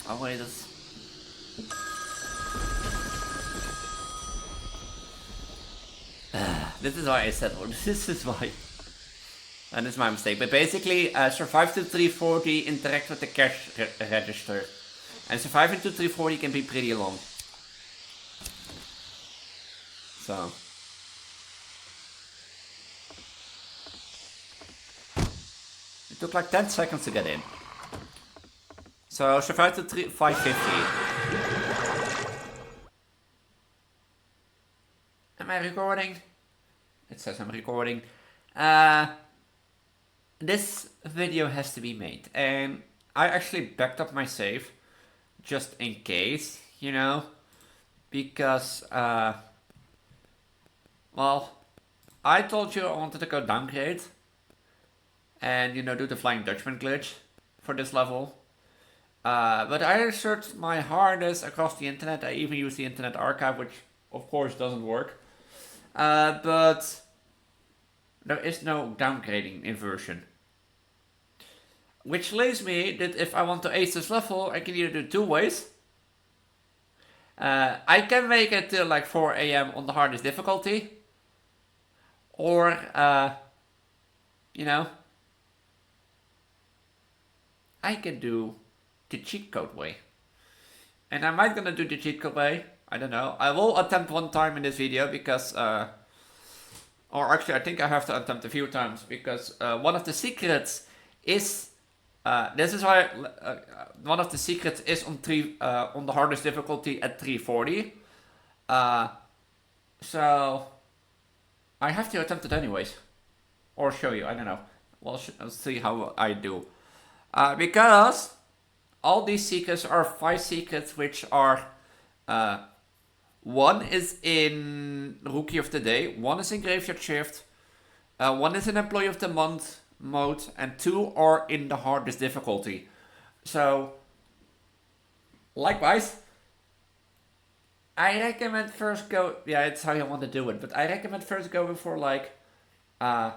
Oh wait, that's... This is why I said, well, this is why. And it's my mistake. But basically, survive to 340, interact with the cash register. And surviving to 340 can be pretty long. So. It took like 10 seconds to get in. So survive to 550. Am I recording? It says I'm recording. This video has to be made. And I actually backed up my save. Just in case, you know. Because, well, I told you I wanted to go downgrade. And, you know, do the Flying Dutchman glitch for this level. But I searched my hardest across the internet. I even used the Internet Archive, which of course doesn't work. But there is no downgrading inversion. Which leaves me that if I want to ace this level, I can either do two ways. I can make it till like 4 AM on the hardest difficulty. Or, you know, I can do the cheat code way. And I might gonna do the cheat code way. I don't know. I will attempt one time in this video because, or actually I think I have to attempt a few times because one of the secrets is, this is why one of the secrets is on on the hardest difficulty at 340. So I have to attempt it anyways, or show you. I don't know. We'll see how I do. Because all these secrets are 5 secrets which are, one is in Rookie of the Day, one is in Graveyard Shift, one is in Employee of the Month mode, and 2 are in the hardest difficulty. So, likewise, I recommend first go, yeah, it's how you want to do it, but I recommend first going for like, the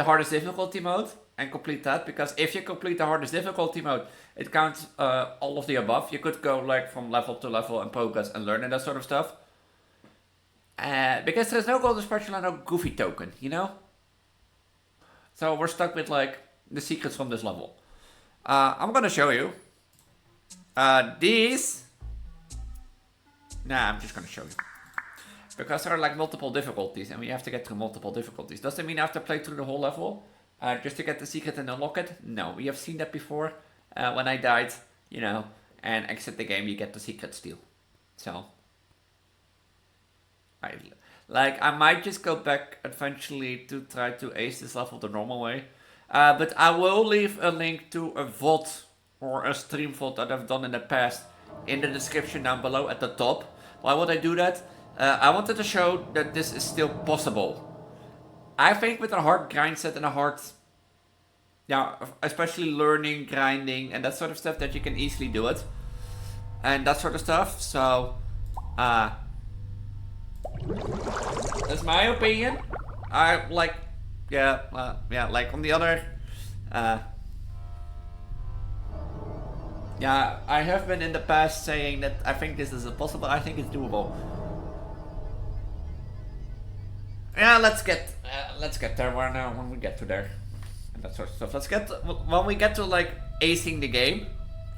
hardest difficulty mode. And complete that, because if you complete the hardest difficulty mode, it counts all of the above. You could go like from level to level and progress and learn and that sort of stuff. Because there's no golden special and no goofy token, you know? So we're stuck with like the secrets from this level. I'm gonna show you. These... Nah, I'm just gonna show you. Because there are like multiple difficulties and we have to get through multiple difficulties. Does that mean I have to play through the whole level? Just to get the secret and unlock it? No, we have seen that before. When I died, you know, and exit the game, you get the secret steal. So, I might just go back eventually to try to ace this level the normal way. But I will leave a link to a VOD or a stream VOD that I've done in the past in the description down below at the top. Why would I do that? I wanted to show that this is still possible. I think with a hard grind set and a hard, yeah, especially learning, grinding, and that sort of stuff, that you can easily do it. And that sort of stuff, so, that's my opinion. I, like, yeah, like on the other, yeah, I have been in the past saying that I think this is possible, I think it's doable. Yeah, let's get there when we get to there, and that sort of stuff. When we get to like acing the game,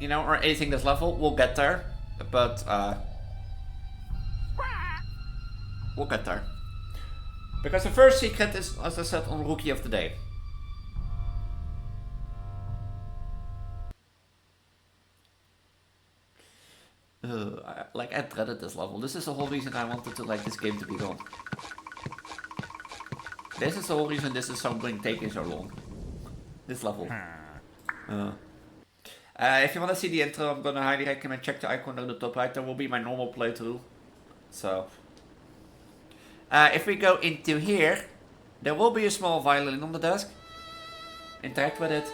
you know, or acing this level, we'll get there. But we'll get there because the first secret is, as I said, on Rookie of the Day. I dreaded this level. This is the whole reason I wanted to like this game to be gone. This is the whole reason this is taking so long. This level. If you want to see the intro, I'm gonna highly recommend check the icon on the top right. There will be my normal playthrough. So, if we go into here, there will be a small violin on the desk. Interact with it.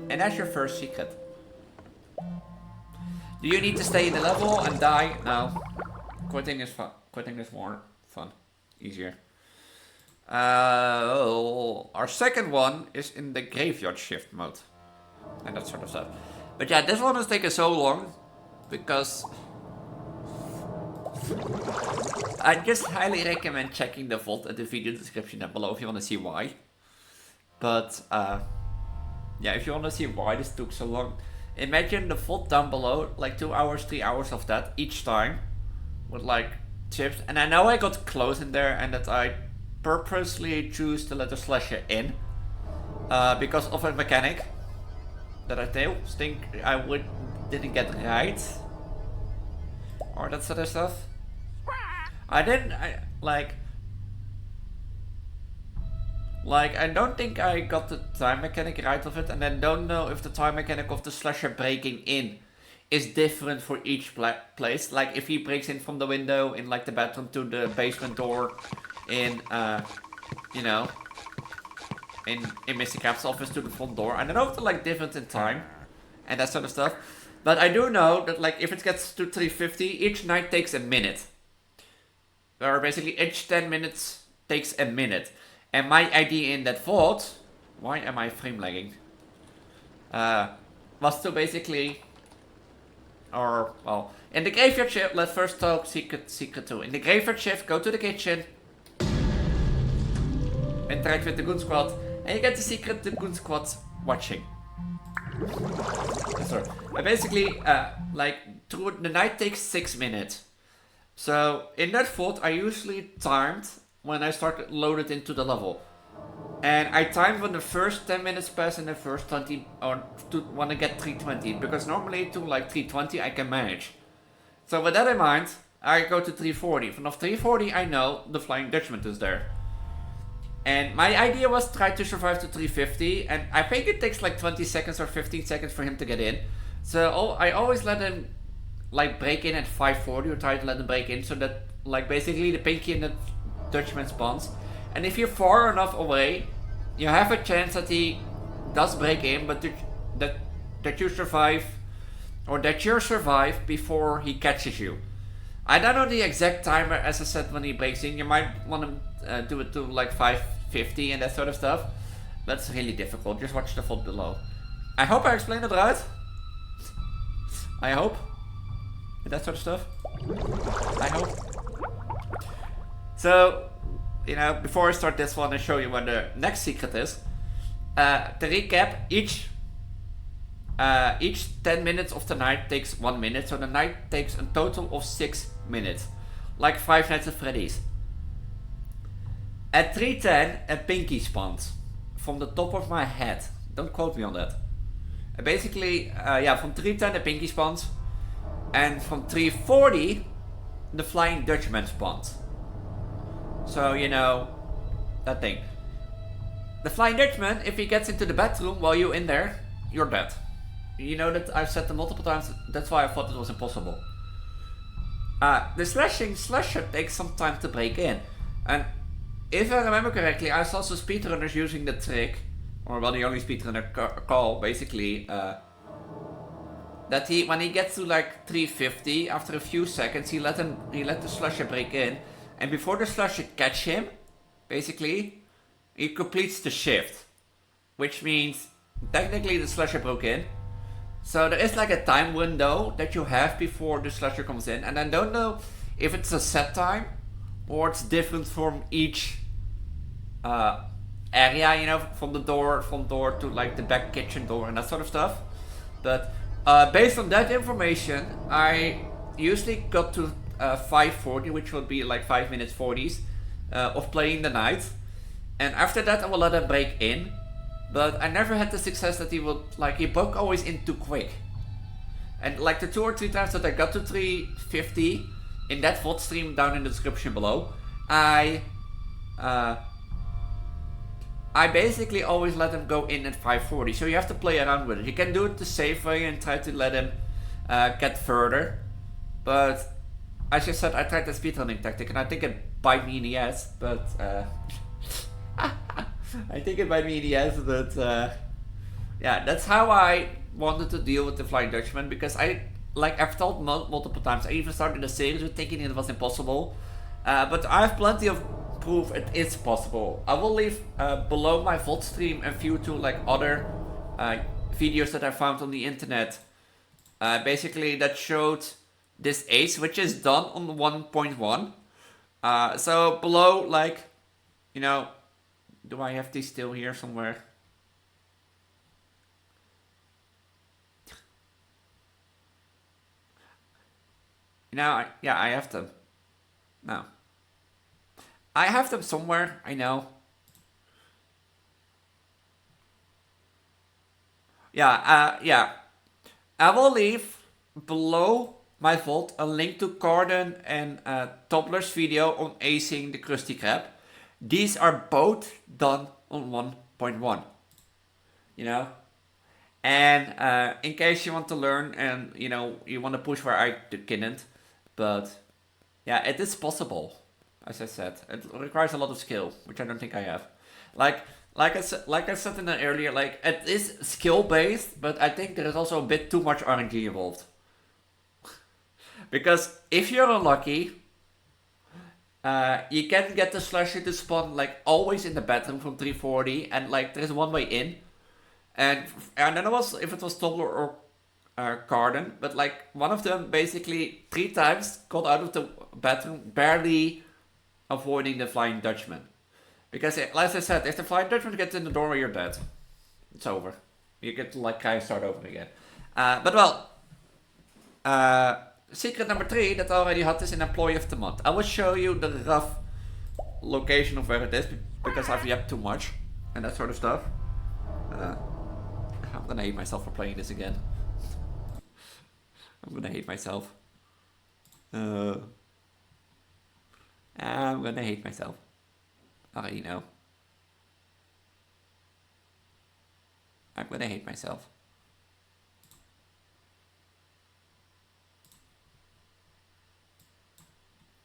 And that's your first secret. Do you need to stay in the level and die? No. Quitting is fun. Quitting is more fun. Easier. Our second one is in the graveyard shift mode. And that sort of stuff. But yeah, this one has taken so long because I just highly recommend checking the VOD at the video description down below if you want to see why. But yeah, if you want to see why this took so long, imagine the VOD down below, like 2 hours, 3 hours of that each time with like chips. And I know I got close in there and that I purposely choose to let the slasher in because of a mechanic that I think I didn't get right, or that sort of stuff. I don't think I got the time mechanic right of it, and I don't know if the time mechanic of the slasher breaking in is different for each place. Like if he breaks in from the window in like the bathroom to the basement door in you know, in Mr. Crab's office to the front door. I don't know if they're like different in time and that sort of stuff. But I do know that like if it gets to 350, each night takes a minute. Or basically each 10 minutes takes a minute. And my idea in that VOD, why am I frame lagging? Was to basically, or well, in the graveyard shift, let's first talk secret 2. In the graveyard shift, go to the kitchen, interact with the Goon Squad, and you get the secret the Goon Squad watching. Sorry. But basically, like, through the night takes 6 minutes. So, in that VOD, I usually timed when I started loaded into the level. And I timed when the first 10 minutes pass and the first 20, or to want to get 320. Because normally to like 320 I can manage. So with that in mind, I go to 340. From 340 I know the Flying Dutchman is there. And my idea was try to survive to 350, and I think it takes like 20 seconds or 15 seconds for him to get in. So I always let him like break in at 540, or try to let him break in, so that like basically the Pinky and the Dutchman spawns. And if you're far enough away, you have a chance that he does break in, but that you survive, or that you survive before he catches you. I don't know the exact timer, as I said, when he breaks in. You might want to do it to like 550 and that sort of stuff. That's really difficult. Just watch the VOD below. I hope I explained it right. I hope. And that sort of stuff. I hope. So, you know, before I start this one and show you what the next secret is, to recap, each 10 minutes of the night takes 1 minute, so the night takes a total of 6 minutes, like Five Nights at Freddy's. At 3:10, a Pinky spawns, from the top of my head, don't quote me on that. Basically, yeah, from 3:10 a Pinky spawns, and from 3:40 the Flying Dutchman spawns. So, you know, that thing. The Flying Dutchman, if he gets into the bathroom while you're in there, you're dead. You know that I've said it multiple times, that's why I thought it was impossible. The slasher takes some time to break in. And if I remember correctly, I saw some speedrunners using the trick, or well, the only speedrunner call, basically, that when he gets to like 350, after a few seconds, he let the slasher break in, and before the slasher catch him, basically, he completes the shift, which means technically the slasher broke in. So there is like a time window that you have before the slasher comes in, and I don't know if it's a set time or it's different from each area, you know, from the front door to like the back kitchen door and that sort of stuff. But based on that information, I usually got to 540, which would be like 5 minutes 40s of playing the night, and after that I will let him break in. But I never had the success that he broke always in too quick. And like the 2 or 3 times that I got to 350 in that VOD stream down in the description below, I basically always let him go in at 540. So you have to play around with it. You can do it the safe way and try to let him get further. But as I said, I tried the speedrunning tactic and I think it bite me in the ass, but I think it might be the answer, but yeah, that's how I wanted to deal with the Flying Dutchman, because I've told multiple times, I even started a series with thinking it was impossible, but I have plenty of prove it is possible. I will leave below my VOD stream a few to like other videos that I found on the internet. Basically that showed this ace, which is done on 1.1. So below, like, you know, do I have these still here somewhere? Yeah, I have them. No. I have them somewhere, I know. Yeah. I will leave below my VOD a link to Corden and Toppler's video on acing the krusty krab. These are both done on 1.1. You know? And in case you want to learn and, you know, you want to push where I didn't. But, yeah, it is possible. As I said, it requires a lot of skill, which I don't think I have. Like I said in the earlier, like, it is skill based, but I think there is also a bit too much RNG involved. Because if you're unlucky, you can get the slasher to spawn like always in the bedroom from 340, and like there's one way in, and I don't know if it was Toddler or Carden, but like one of them basically 3 times got out of the bedroom barely avoiding the Flying Dutchman. Because, as I said, if the Flying Dutchman gets in the doorway, you're dead. It's over. You get to, like, kind of start over again. But, well, secret number 3 that I already had is an employee of the month. I will show you the rough location of where it is, because I've yapped too much and that sort of stuff. I'm gonna hate myself for playing this again. I'm gonna hate myself. I'm gonna hate myself. I already know. I'm gonna hate myself.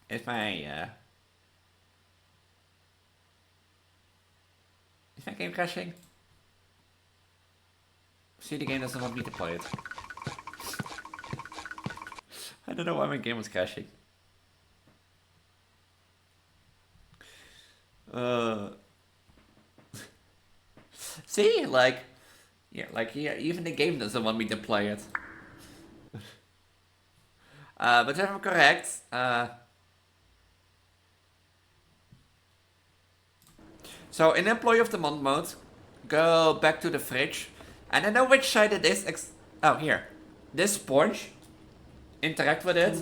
Is my game crashing? See, the game doesn't want me to play it. I don't know why my game was crashing. See, like, yeah, even the game doesn't want me to play it. But if I'm correct, so in Employee of the Month mode, go back to the fridge, and I know which side it is. Oh, here, this sponge. Interact with it,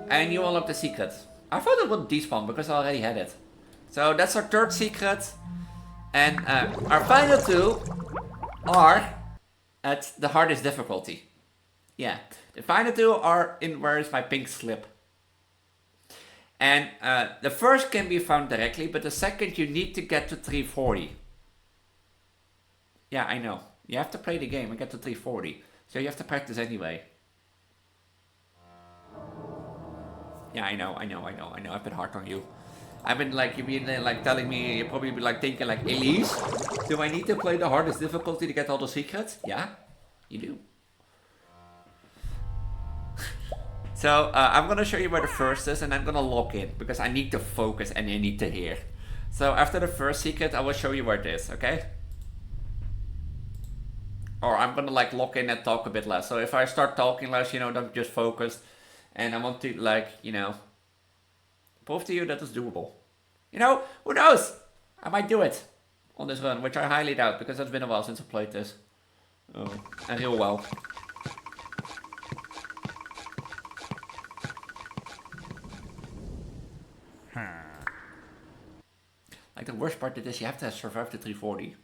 and you unlock the secret. I thought it would despawn because I already had it. So that's our 3rd secret. And our final 2 are at the hardest difficulty. Yeah, the final 2 are in where is my pink slip. And the first can be found directly, but the second you need to get to 340. Yeah, I know. You have to play the game and get to 340. So you have to practice anyway. Yeah, I know. I've been hard on you. I've been like, you've been like telling me, you'll probably be like thinking like, Elise, do I need to play the hardest difficulty to get all the secrets? Yeah, you do. So I'm gonna show you where the first is, and I'm gonna lock in because I need to focus and I need to hear. So after the first secret, I will show you where it is, okay? Or I'm gonna like lock in and talk a bit less. So if I start talking less, you know, don't just focus. And I want to, like, you know, prove to you that it's doable. You know, who knows? I might do it on this run, which I highly doubt, because it's been a while since I played this. Oh, and real well. Like, the worst part of this, you have to survive to 340.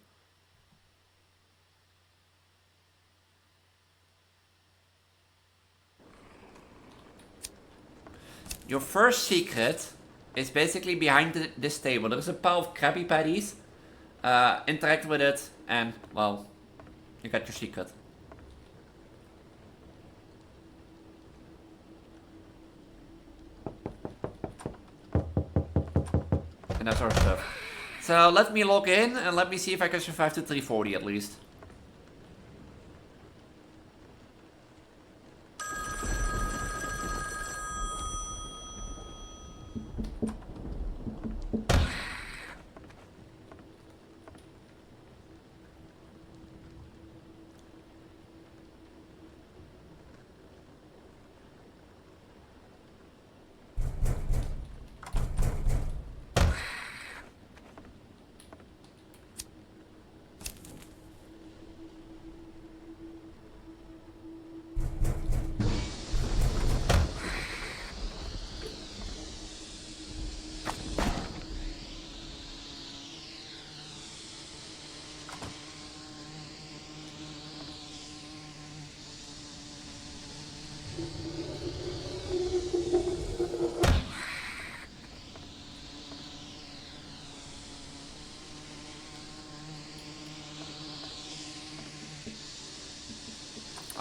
Your first secret is basically behind this table. There's a pile of Krabby Patties. Interact with it, and, well, you got your secret. And that sort of stuff. So let me log in, and let me see if I can survive to 340 at least.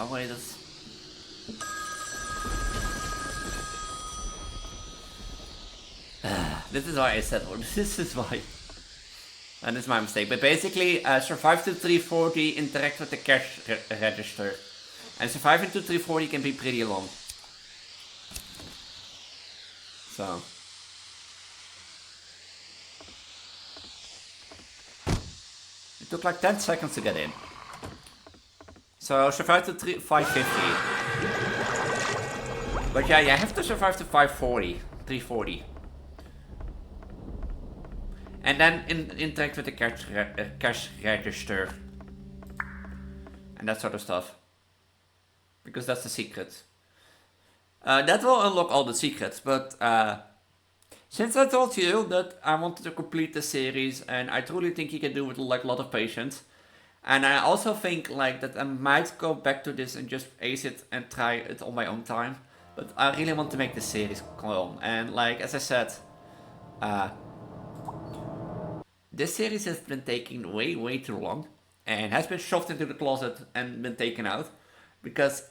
Oh wait, that's... This is why I said, well, this is why. And it's my mistake. But basically, survive to 340, interact with the cash register. And surviving to 340 can be pretty long. So. It took like 10 seconds to get in. So survive to 550. But yeah, you have to survive to 540, 340. And then interact with the cash register. And that sort of stuff. Because that's the secret. That will unlock all the secrets, but since I told you that I wanted to complete the series, and I truly think you can do it with like a lot of patience, and I also think like that I might go back to this and just ace it and try it on my own time, but I really want to make this series go on. And like as I said, this series has been taking way too long, and has been shoved into the closet and been taken out, because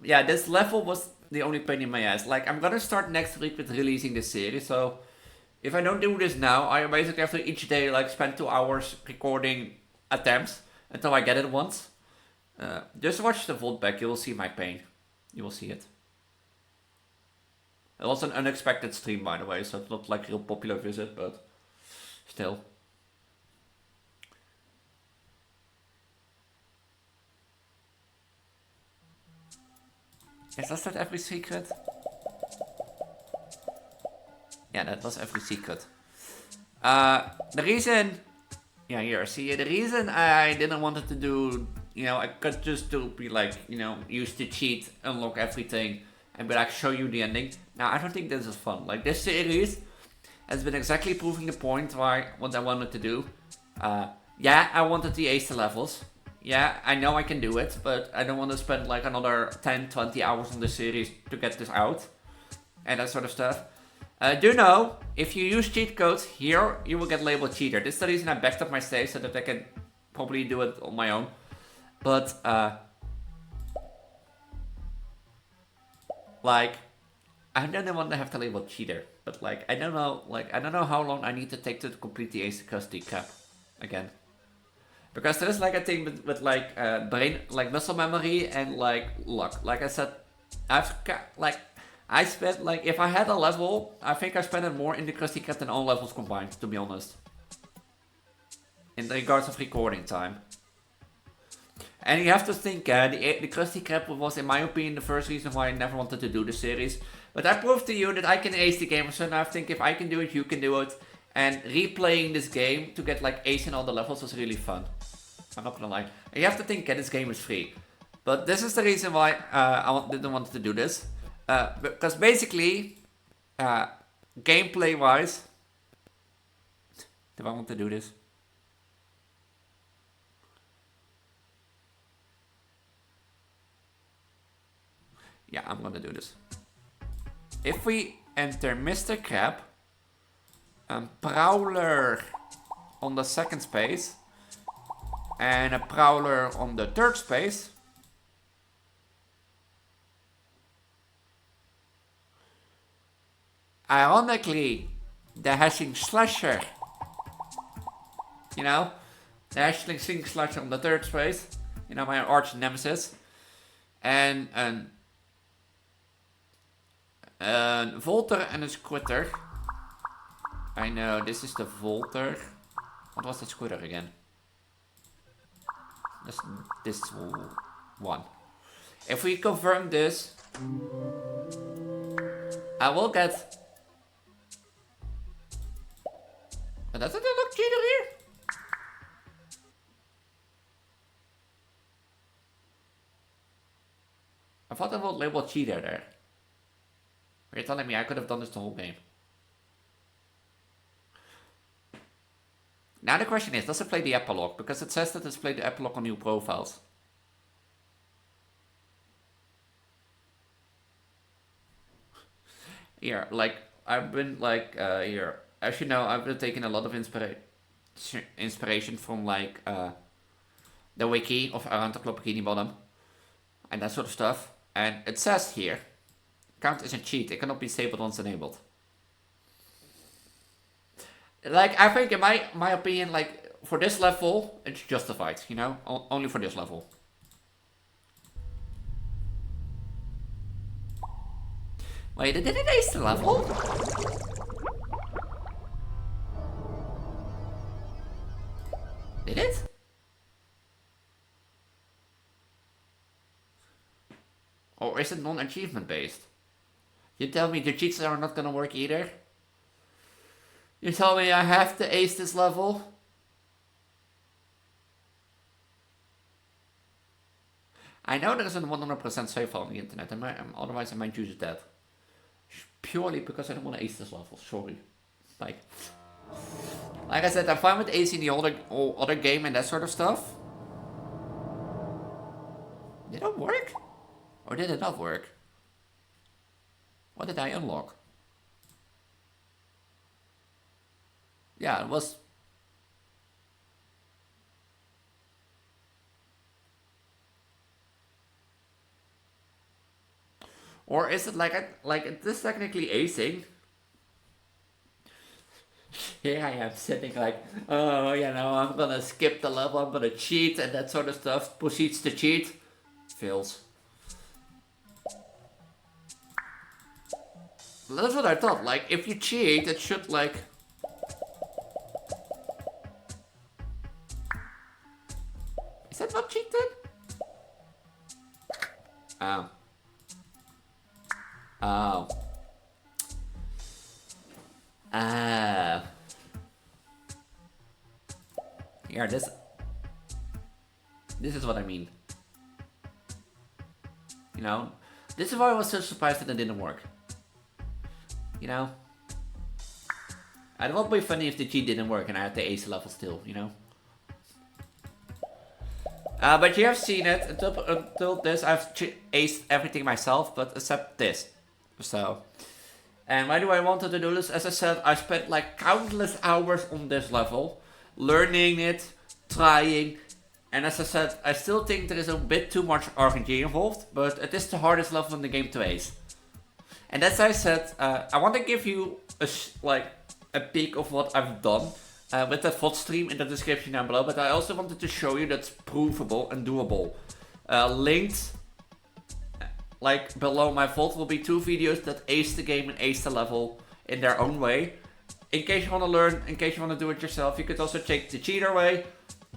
yeah, this level was the only pain in my ass. Like, I'm gonna start next week with releasing this series, so if I don't do this now, I basically have to each day like spend 2 hours recording attempts until I get it once. Just watch the vault back, you will see my pain. You will see it. It was an unexpected stream, by the way, so it's not like a real popular visit, but still. Is that every secret? Yeah, that was every secret. The reason... Yeah, here, see, the reason I didn't want it to do... You know, I could just do be like, you know, use the cheat, unlock everything, and be like, show you the ending. Now, I don't think this is fun. Like, this series has been exactly proving the point what I wanted to do. Yeah, I wanted the ace levels. Yeah, I know I can do it, but I don't want to spend like another 10-20 hours on the series to get this out. And that sort of stuff. Do know, if you use cheat codes here, you will get labeled cheater. This is the reason I backed up my save so that I can probably do it on my own. But, like, I don't want to have the label cheater. But like, I don't know how long I need to take to complete the Ace Krusty Krab again. Because there is like a thing with like brain, like muscle memory and like luck. Like I said, I spent like, if I had a level, I think I spent it more in the Krusty Krab than all levels combined, to be honest. In regards of recording time. And you have to think, the Krusty Krab was, in my opinion, the first reason why I never wanted to do the series. But I proved to you that I can ace the game, so now I think if I can do it, you can do it. And replaying this game to get like ace in all the levels was really fun. I'm not gonna lie. And you have to think, this game is free. But this is the reason why I didn't want to do this. Because basically, gameplay wise, do I want to do this? Yeah, I'm gonna do this. If we enter Mr. Krab, Prowler on the second space, and a Prowler on the third space, ironically, the hashing slasher, you know, the hashing slasher on the third space, you know, my arch nemesis, and Volter and a Squitter. I know, this is the Volter. What was the Squitter again? This one. If we confirm this, I will get... Does it look cheater here? I thought I would label cheater there. You're telling me I could have done this the whole game. Now the question is, does it play the epilogue? Because it says that it's played the epilogue on new profiles. Here, like, I've been like, here. As you know, I've been taking a lot of inspiration from like, the wiki of Around the Clock Bikini Bottom. and that sort of stuff. And it says here, count is a cheat. It cannot be disabled once enabled. Like, I think in my opinion, like, for this level, it's justified, you know? Only for this level. Wait, did it ace the level? Did it? Or is it non-achievement based? You tell me the cheats are not gonna work either? You tell me I have to ace this level? I know there isn't 100% safe on the internet, otherwise I might use that. Purely because I don't want to ace this level, sorry. Like I said, I'm fine with acing the other game and that sort of stuff. Did it work? Or did it not work? What did I unlock? Yeah, it was... Or is it like this technically acing? Here I am sitting like, oh, you know, I'm gonna skip the level, I'm gonna cheat and that sort of stuff. Proceeds to cheat. Fails. That's what I thought, like, if you cheat, it should, like... Is that not cheated? Oh. Oh. Here, this is what I mean. You know? This is why I was so surprised that it didn't work. You know? It would be funny if the cheat didn't work and I had the ace level still, you know? But you have seen it. Until this, I've aced everything myself, but except this. So... And why do I wanted to do this? As I said, I spent like countless hours on this level. Learning it, trying. And as I said, I still think there is a bit too much RNG involved. But it is the hardest level in the game to ace. And as I said, I want to give you a peek of what I've done. With that VOD stream in the description down below. But I also wanted to show you that's provable and doable. Linked... Like, below my VOD will be 2 videos that ace the game and ace the level in their own way. In case you want to learn, in case you want to do it yourself, you could also check the cheater way,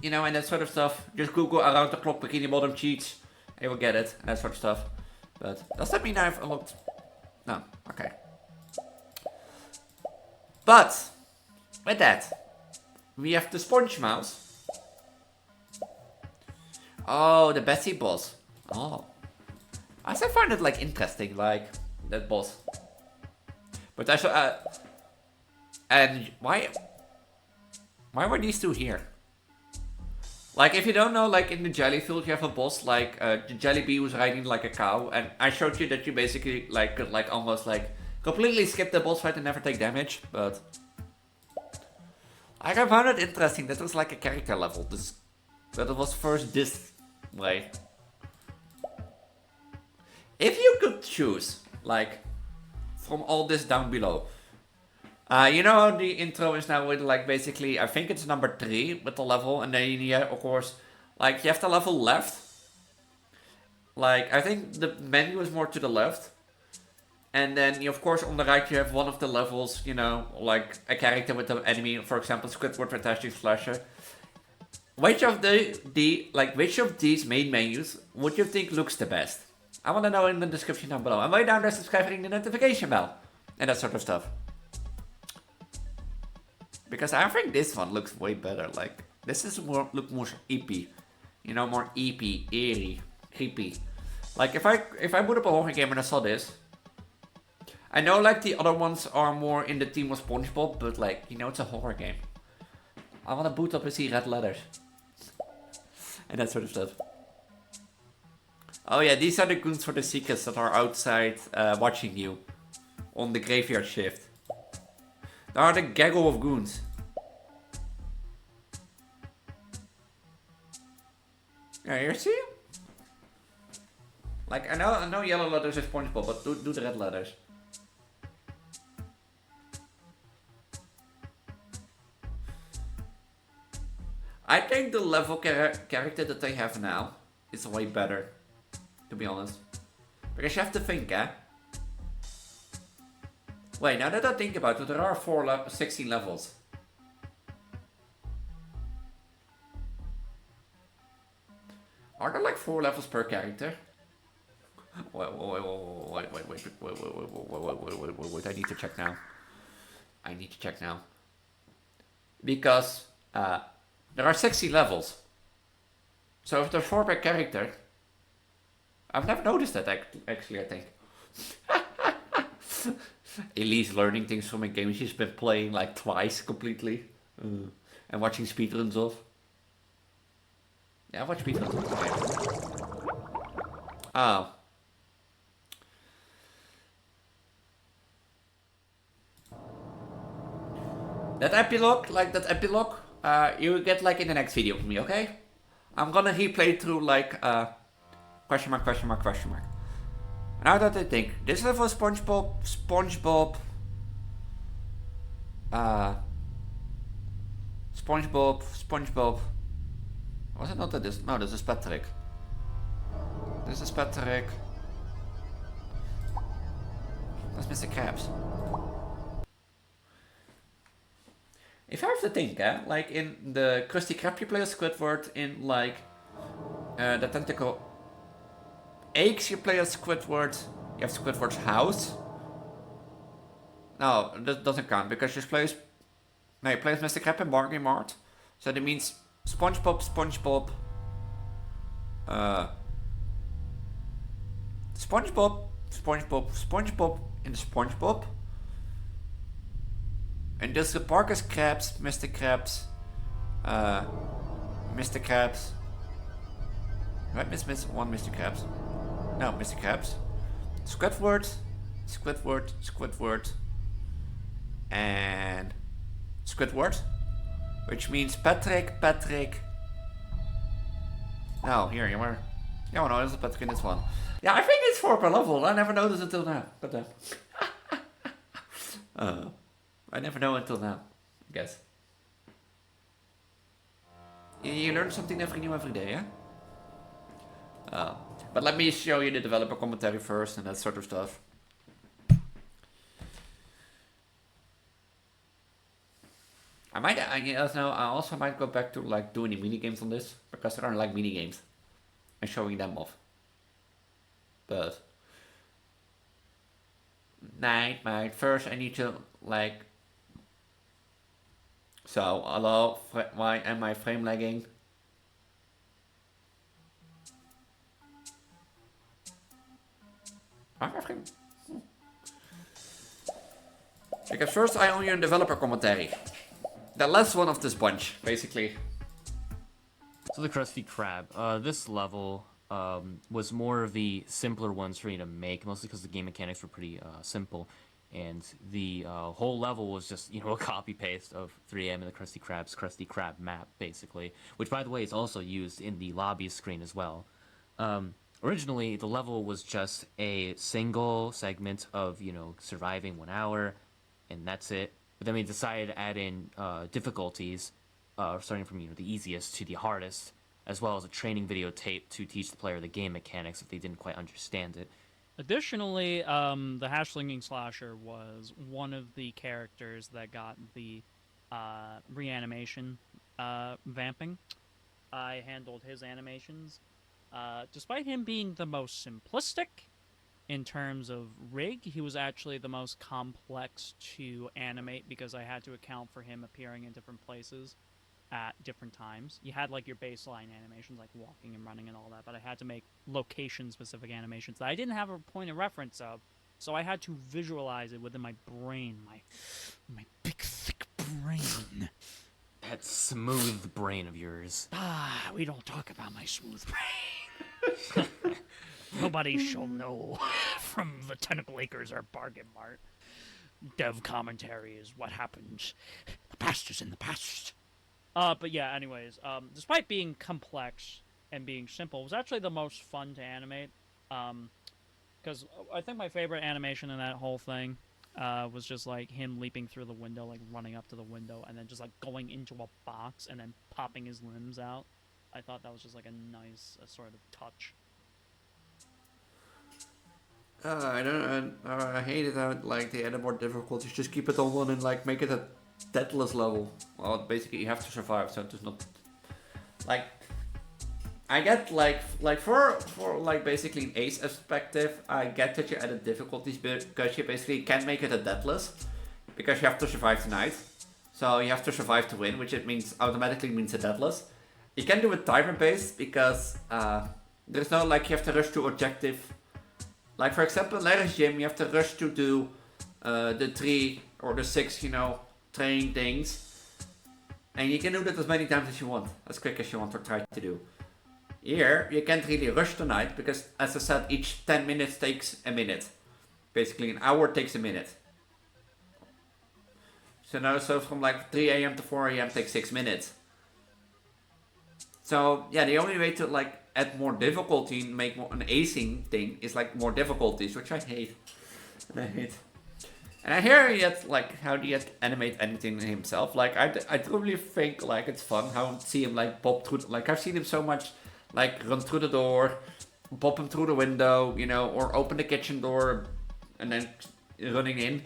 you know, and that sort of stuff. Just Google around the clock bikini bottom cheats, and you'll get it, and that sort of stuff. But, does that mean I've unlocked? No, okay. But, with that, we have the Sponge Mouse. Oh, the Bessie boss. Oh. I still find it like interesting, like that boss. But I saw, and why were these two here? Like, if you don't know, like in the Jellyfield you have a boss like the Jelly Bee who's riding like a cow, and I showed you that you basically like could like almost like completely skip the boss fight and never take damage. But I found it interesting that it was like a character level. That it was first this way. If you could choose, like, from all this down below, you know how the intro is now with, like, basically, I think it's number 3 with the level, and then you have, of course, like, you have the level left. Like, I think the menu is more to the left. And then, you, of course, on the right you have one of the levels, you know, like, a character with an enemy, for example, Squidward Fantastic Slasher. Which of which of these main menus would you think looks the best? I want to know in the description down below. And right down there, subscribe, ring the notification bell. And that sort of stuff. Because I think this one looks way better. Like, this is look more eepy. You know, more eepy, eerie, creepy. Like, if I boot up a horror game and I saw this. I know, like, the other ones are more in the theme of Spongebob. But, like, you know, it's a horror game. I want to boot up and see red letters. And that sort of stuff. Oh yeah, these are the goons for the Seekers that are outside watching you on the graveyard shift. There are the gaggle of goons. Yeah, you see? Like, I know yellow letters is Spongebob, but do the red letters. I think the level character that they have now is way better, to be honest. Because you have to think, eh? Wait, now that I think about it, there are 16 levels. Are there like 4 levels per character? Wait, I need to check now. Because there are 60 levels. So if there's 4 per character, I've never noticed that actually, I think. Elise learning things from a game she's been playing like twice completely. And watching speedruns of. Yeah, I watch speedruns of the game. Oh. That epilogue, you get like in the next video from me, okay? I'm gonna replay through like, question mark. Now that I think, this level is Spongebob. Was it not that this? No, this is Patrick. That's Mr. Krabs. If I have to think, like in the Krusty Krab you play as Squidward, in like the Tentacle Ace you play as Squidward, you have Squidward's house. No, that doesn't count because you play as Mr. Krab and Bargain Mart. So that means Spongebob in the Spongebob. And there's the Parker's Krabs, Mr. Krabs. Right, Miss one Mr. Krabs. No, Mr. Krabs. Squidward, and Squidward. Which means Patrick. No, here you are. Yeah, no, there's a Patrick in this one. Yeah, I think it's 4 per level. I never noticed until now. But I never know until now, I guess. You learn something new every day, yeah? But let me show you the developer commentary first and that sort of stuff. I also might go back to like doing the mini games on this because there are like mini games and showing them off. But night. First, I need to like. So hello, why am I frame lagging? Because first I owe you a developer commentary. The last one of this bunch, basically. So the Krusty Krab. This level was more of the simpler ones for me to make, mostly because the game mechanics were pretty simple. And the whole level was just, a copy-paste of 3AM and the Krusty Krab's Krusty Krab map, basically. Which, by the way, is also used in the lobby screen as well. Originally, the level was just a single segment of, surviving 1 hour, and that's it. But then we decided to add in difficulties, starting from, the easiest to the hardest, as well as a training videotape to teach the player the game mechanics if they didn't quite understand it. Additionally, the hash-slinging slasher was one of the characters that got the reanimation vamping. I handled his animations. Despite him being the most simplistic in terms of rig, he was actually the most complex to animate because I had to account for him appearing in different places at different times. You had like your baseline animations like walking and running and all that, but I had to make location-specific animations that I didn't have a point of reference of, so I had to visualize it within my brain, my big thick brain. That smooth brain of yours. We don't talk about my smooth brain. Nobody shall know from the Tentacle Acres or Bargain Mart. Dev commentary is what happened. The past is in the past. But yeah, anyways, despite being complex and being simple, it was actually the most fun to animate. Because I think my favorite animation in that whole thing was just like him leaping through the window, like running up to the window, and then just like going into a box and then popping his limbs out. I thought that was just like a nice sort of touch. I hate it how like they added more difficulties. Just keep it on one and like make it a deathless level. Well, basically you have to survive, so it's not like I get like for like basically an Ace perspective, I get that you added difficulties because you basically can't make it a deathless because you have to survive tonight. So you have to survive to win, which it means automatically means a deathless. You can do it timer based because there's no like you have to rush to objective. Like for example, in Larry's gym, you have to rush to do the 3 or the 6, training things. And you can do that as many times as you want, as quick as you want to try to do. Here, you can't really rush tonight because, as I said, each 10 minutes takes a minute. Basically, an hour takes a minute. So from like 3 a.m. to 4 a.m. takes 6 minutes. So yeah, the only way to like add more difficulty and make more an acing thing is like more difficulties, which I hate. And I hear yet like how do you animate anything himself? Like I truly think like it's fun how to see him like pop through. Like I've seen him so much, like run through the door, pop him through the window, or open the kitchen door, and then running in,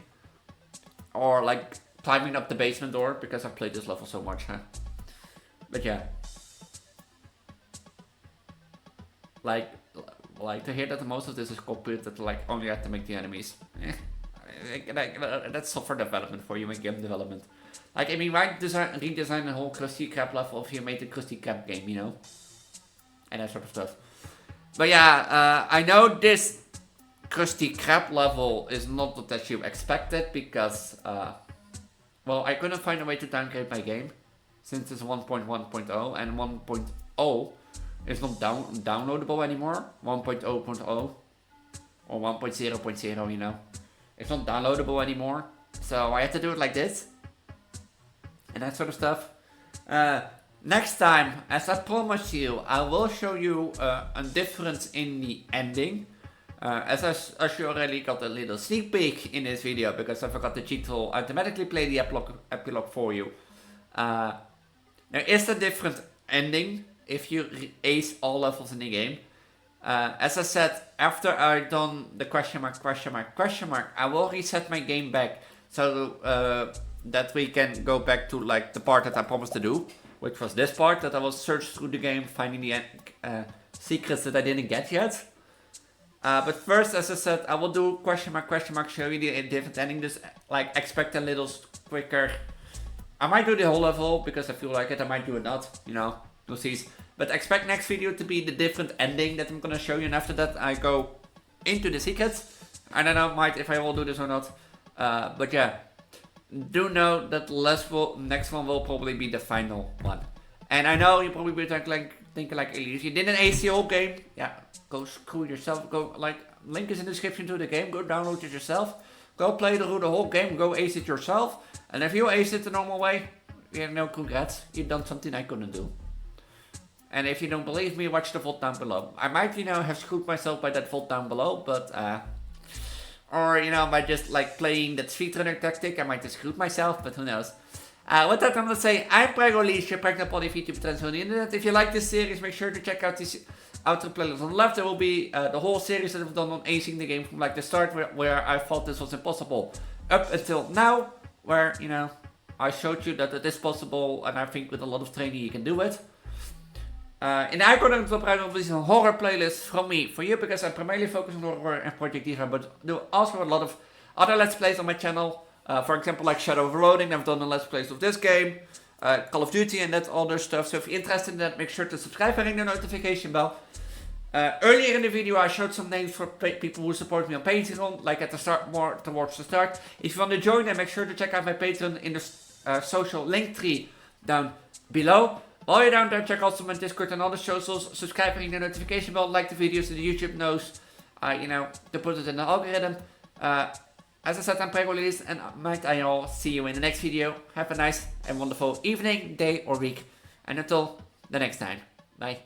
or like climbing up the basement door because I've played this level so much, huh? But yeah. Like to hear that most of this is copied, that like only have to make the enemies. That's software development for you in game development. Like I mean, why redesign the whole krusty krab level if you made the krusty krab game, and that sort of stuff. But yeah, I know this krusty krab level is not what you expected because well, I couldn't find a way to downgrade my game since it's 1.1.0 and 1.0. It's not downloadable anymore, 1.0.0 or 1.0.0, It's not downloadable anymore, so I had to do it like this. And that sort of stuff. Next time, as I promised you, I will show you a difference in the ending. As you already got a little sneak peek in this video, because I forgot the cheat tool automatically play the epilogue for you. There is a different ending if you ace all levels in the game. As I said, after I've done the question mark, I will reset my game back so that we can go back to like the part that I promised to do, which was this part, that I will search through the game, finding the secrets that I didn't get yet. But first, as I said, I will do question mark, show you the different ending, just like expect a little quicker. I might do the whole level because I feel like it, I might do it not, we'll see. But expect next video to be the different ending that I'm gonna show you, and after that I go into the secrets. I don't know if I will do this or not. But yeah, do know that next one will probably be the final one. And I know you probably be thinking like Elise, you didn't ace the whole game. Yeah, go screw yourself. Link is in the description to the game. Go download it yourself. Go play through the whole game. Go ace it yourself. And if you ace it the normal way, congrats. You've done something I couldn't do. And if you don't believe me, watch the VOD down below. I might, have screwed myself by that VOD down below, but, or, by just, like, playing that speedrunner tactic, I might have screwed myself, but who knows. With that, I'm gonna say, I'm Elise, your pregnant body Vtuber trends on the internet. If you like this series, make sure to check out this outro playlist on the left. There will be the whole series that I've done on acing the game from, like, the start, where I thought this was impossible, up until now, where, I showed you that it is possible, and I think with a lot of training you can do it. In de aankondiging will probably be a horror playlist from me for you, because I'm primarily focused on horror and Project Diva, but do also a lot of other Let's Plays on my channel. For example, like Shadow of Loading, I've done a Let's Plays of this game, Call of Duty and that other stuff. So if you're interested in that, make sure to subscribe and ring the notification bell. Earlier in the video, I showed some names for people who support me on Patreon, like at the start, more towards the start. If you want to join, then make sure to check out my Patreon in the social link tree down below. While you're down there, check also my Discord and other socials, subscribe and ring the notification bell, like the videos so the YouTube knows, to put it in the algorithm. As I said, I'm Elise, and might I all see you in the next video. Have a nice and wonderful evening, day or week, and until the next time. Bye.